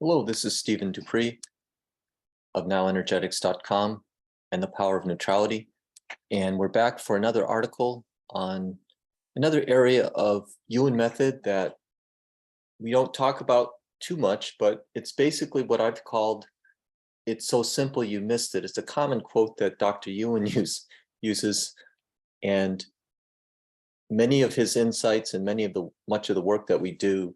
Hello, this is Stephen Dupree of NowEnergetics.com and the Power of Neutrality. And we're back for another article on another area of YUEN Method that we don't talk about too much, but it's basically what I've called, "It's so simple you missed it." It's a common quote that Dr. Yuan uses, and many of his insights and much of the work that we do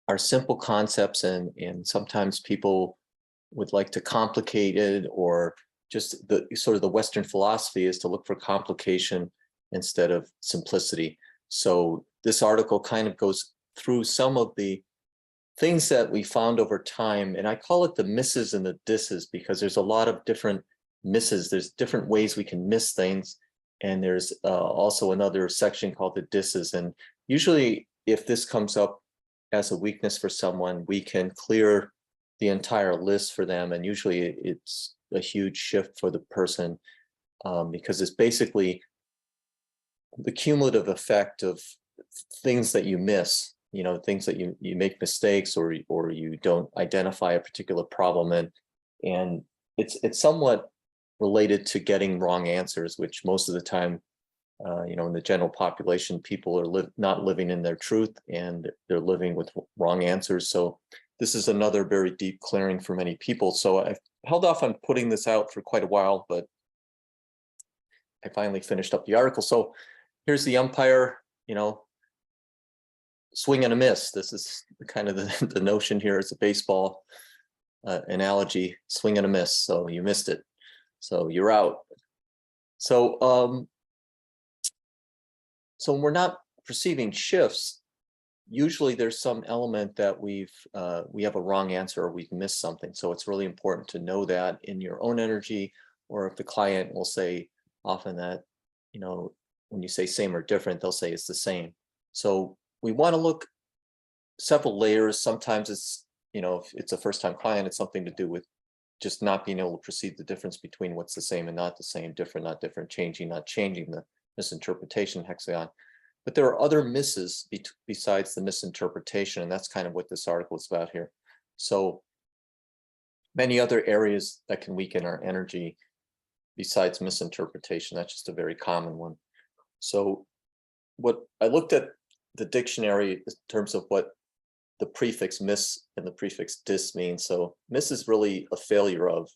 are simple concepts, and sometimes people would like to complicate it, or just the sort of the Western philosophy is to look for complication instead of simplicity. So this article kind of goes through some of the things that we found over time, and I call it the misses and the disses because there's a lot of different misses. There's different ways we can miss things, and there's also another section called the disses. And usually if this comes up as a weakness for someone, we can clear the entire list for them, and usually it's a huge shift for the person because it's basically the cumulative effect of things that you miss, things that you make mistakes, or you don't identify a particular problem, and it's somewhat related to getting wrong answers, which most of the time in the general population, people are not living in their truth, and they're living with wrong answers. So this is another very deep clearing for many people. So I've held off on putting this out for quite a while, but I finally finished up the article. So here's the umpire, swing and a miss. This is kind of the notion here. It's a baseball analogy, swing and a miss. So you missed it, so you're out. So so when we're not perceiving shifts, usually there's some element that we have a wrong answer, or we've missed something. So it's really important to know that in your own energy, or if the client will say often that, when you say same or different, they'll say it's the same. So we want to look several layers. Sometimes it's, if it's a first-time client, it's something to do with just not being able to perceive the difference between what's the same and not the same, different, not different, changing, not changing, the misinterpretation hexagon. But there are other misses besides the misinterpretation, and that's kind of what this article is about here. So many other areas that can weaken our energy besides misinterpretation. That's just a very common one. So what I looked at the dictionary in terms of what the prefix miss and the prefix dis means. So miss is really a failure of,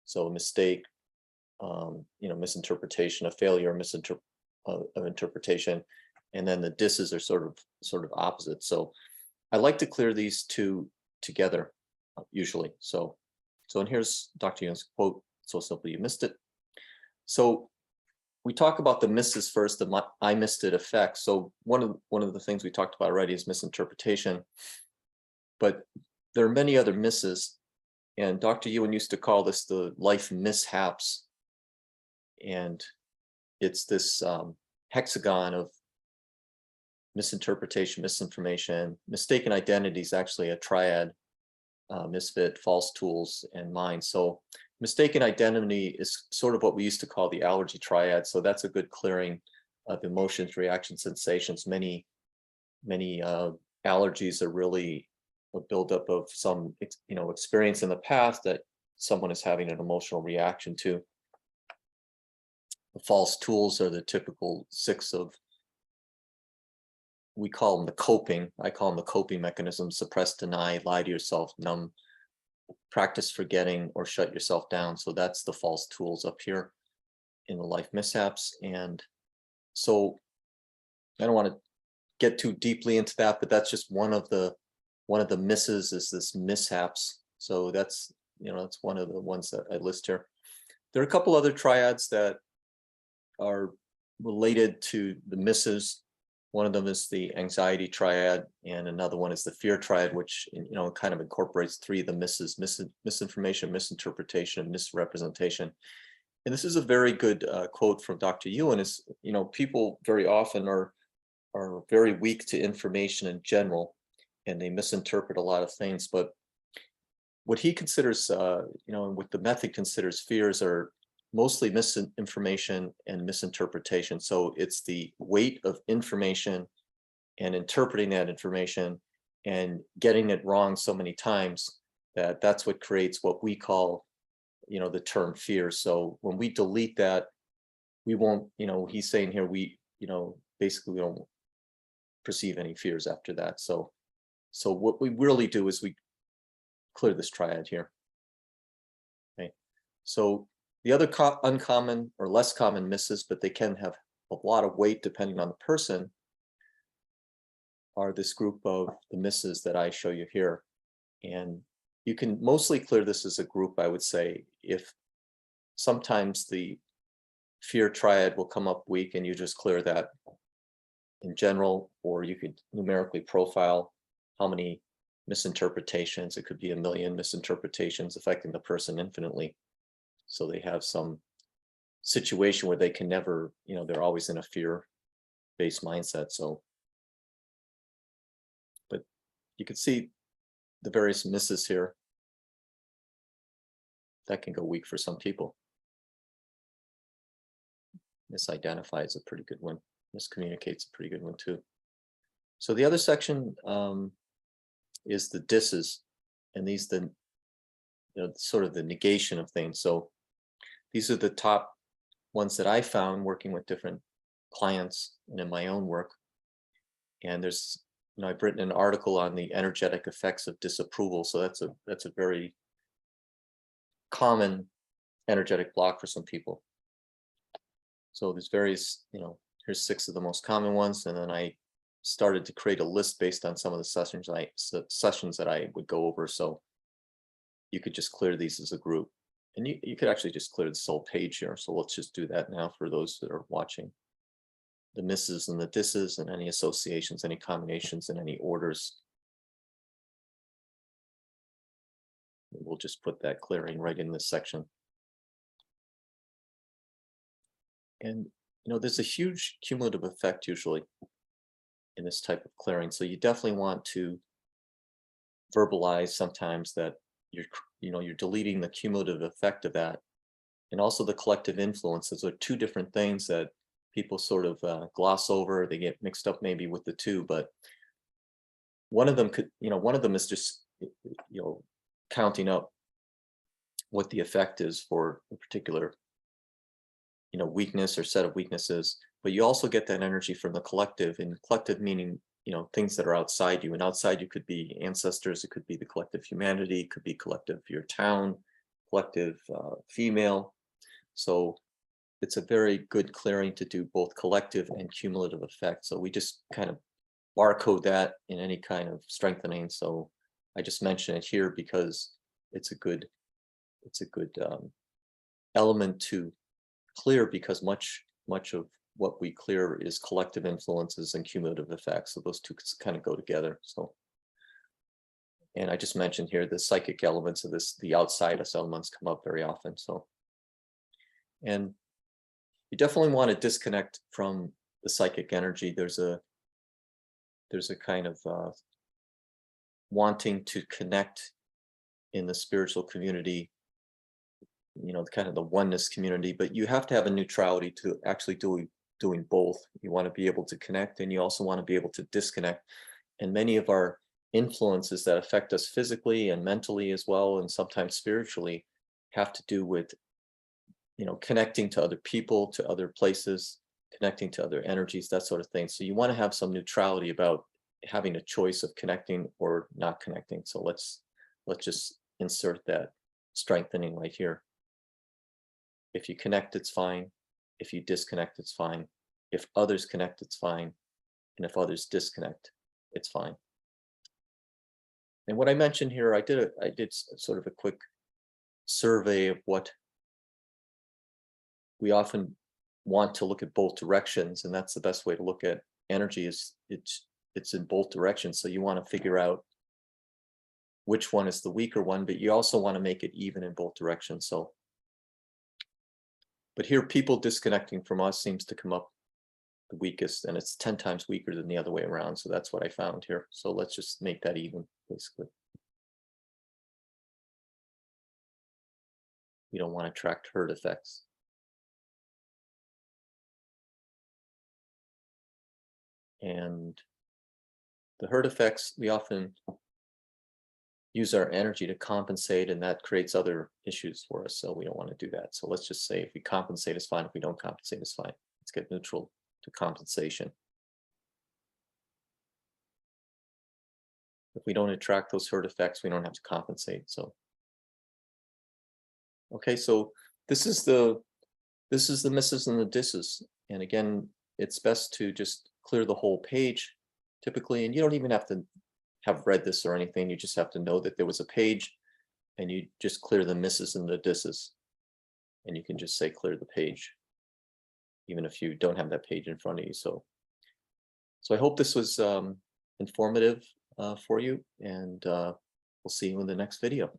so a mistake, misinterpretation, a failure, of interpretation, and then the disses are sort of opposite. So I like to clear these two together usually. So and here's Dr. Yuen's quote: "So simple you missed it." So we talk about the misses first, the I missed it effect. So one of the things we talked about already is misinterpretation, but there are many other misses, and Dr. Yuan used to call this the life mishaps. And it's this hexagon of misinterpretation, misinformation, mistaken identities, actually a triad, misfit, false tools, and mind. So mistaken identity is sort of what we used to call the allergy triad. So that's a good clearing of emotions, reactions, sensations. Many allergies are really a buildup of some experience in the past that someone is having an emotional reaction to. The false tools are the typical 6 of, we call them the coping. I call them the coping mechanisms: suppress, deny, lie to yourself, numb, practice forgetting, or shut yourself down. So that's the false tools up here in the life mishaps. And so I don't want to get too deeply into that, but that's just one of the misses, is this mishaps. So that's one of the ones that I list here. There are a couple other triads that are related to the misses. One of them is the anxiety triad, and another one is the fear triad, which kind of incorporates 3 of the misses: misinformation, misinterpretation, and misrepresentation. And this is a very good quote from Dr. Yuan. Is people very often are very weak to information in general, and they misinterpret a lot of things. But what he considers, and what the method considers fears, are mostly misinformation and misinterpretation. So it's the weight of information and interpreting that information, and getting it wrong so many times that that's what creates what we call, the term fear. So when we delete that, we won't, he's saying here, basically we don't perceive any fears after that. So what we really do is we clear this triad here. Okay. So the other uncommon or less common misses, but they can have a lot of weight depending on the person, are this group of the misses that I show you here. And you can mostly clear this as a group, I would say. If sometimes the fear triad will come up weak and you just clear that in general, or you could numerically profile how many misinterpretations. It could be 1,000,000 misinterpretations affecting the person infinitely. So they have some situation where they can never, they're always in a fear-based mindset. So, but you can see the various misses here. That can go weak for some people. Misidentify is a pretty good one. Miscommunicate's a pretty good one too. So the other section is the disses, and these sort of the negation of things. So these are the top ones that I found working with different clients and in my own work. And there's, I've written an article on the energetic effects of disapproval. So that's a very common energetic block for some people. So there's various, here's 6 of the most common ones, and then I started to create a list based on some of the sessions that I would go over. So you could just clear these as a group, and you could actually just clear this whole page here. So let's just do that now for those that are watching. The misses and the disses and any associations, any combinations, and any orders. We'll just put that clearing right in this section. And there's a huge cumulative effect usually in this type of clearing. So you definitely want to verbalize sometimes that you're deleting the cumulative effect of that, and also the collective influences are 2 different things that people sort of gloss over. They get mixed up maybe with the 2, but one of them is just counting up what the effect is for a particular weakness or set of weaknesses. But you also get that energy from the collective, and collective meaning things that are outside you, and outside you could be ancestors, it could be the collective humanity, it could be collective your town, collective female. So it's a very good clearing to do both collective and cumulative effect. So we just kind of barcode that in any kind of strengthening. So I just mention it here because it's a good element to clear, because much of what we clear is collective influences and cumulative effects. So those 2 kind of go together. So, and I just mentioned here the psychic elements of this, the outside us elements come up very often. So, and you definitely want to disconnect from the psychic energy. There's a kind of wanting to connect in the spiritual community, kind of the oneness community, but you have to have a neutrality to actually doing both. You want to be able to connect, and you also want to be able to disconnect. And many of our influences that affect us physically and mentally as well, and sometimes spiritually, have to do with connecting to other people, to other places, connecting to other energies, that sort of thing. So you want to have some neutrality about having a choice of connecting or not connecting. So let's just insert that strengthening right here. If you connect, it's fine. If you disconnect, it's fine. If others connect, it's fine. And if others disconnect, it's fine. And what I mentioned here, I did sort of a quick survey of what we often want to look at both directions, and that's the best way to look at energy, is it's in both directions. So you want to figure out which one is the weaker one, but you also want to make it even in both directions. So, but here, people disconnecting from us seems to come up the weakest, and it's 10 times weaker than the other way around. So that's what I found here. So let's just make that even, basically. We don't want to attract herd effects. And the hurt effects, we often use our energy to compensate, and that creates other issues for us. So we don't want to do that. So let's just say if we compensate, it's fine. If we don't compensate, it's fine. Let's get neutral to compensation. If we don't attract those hurt effects, we don't have to compensate. So, okay, so this is the misses and the disses. And again, it's best to just clear the whole page typically, and you don't even have to have read this or anything. You just have to know that there was a page, and you just clear the misses and the disses. And you can just say clear the page, even if you don't have that page in front of you. So I hope this was informative for you, and we'll see you in the next video.